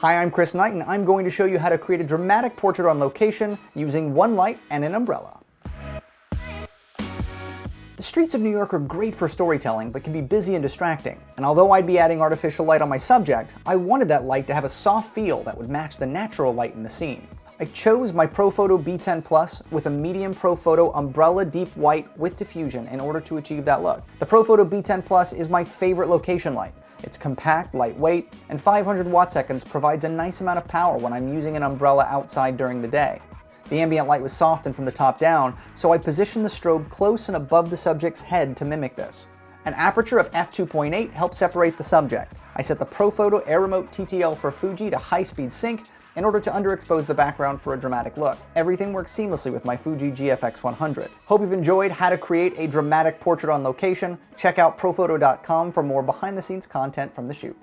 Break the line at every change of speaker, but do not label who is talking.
Hi, I'm Chris Knight, and I'm going to show you how to create a dramatic portrait on location using one light and an umbrella. The streets of New York are great for storytelling, but can be busy and distracting. And although I'd be adding artificial light on my subject, I wanted that light to have a soft feel that would match the natural light in the scene. I chose my Profoto B10 Plus with a medium Profoto umbrella deep white with diffusion in order to achieve that look. The Profoto B10 Plus is my favorite location light. It's compact, lightweight, and 500 watt-seconds provides a nice amount of power when I'm using an umbrella outside during the day. The ambient light was softened from the top down, so I positioned the strobe close and above the subject's head to mimic this. An aperture of f2.8 helps separate the subject. I set the Profoto Air Remote TTL for Fuji to high-speed sync in order to underexpose the background for a dramatic look. Everything works seamlessly with my Fuji GFX 100. Hope you've enjoyed how to create a dramatic portrait on location. Check out Profoto.com for more behind-the-scenes content from the shoot.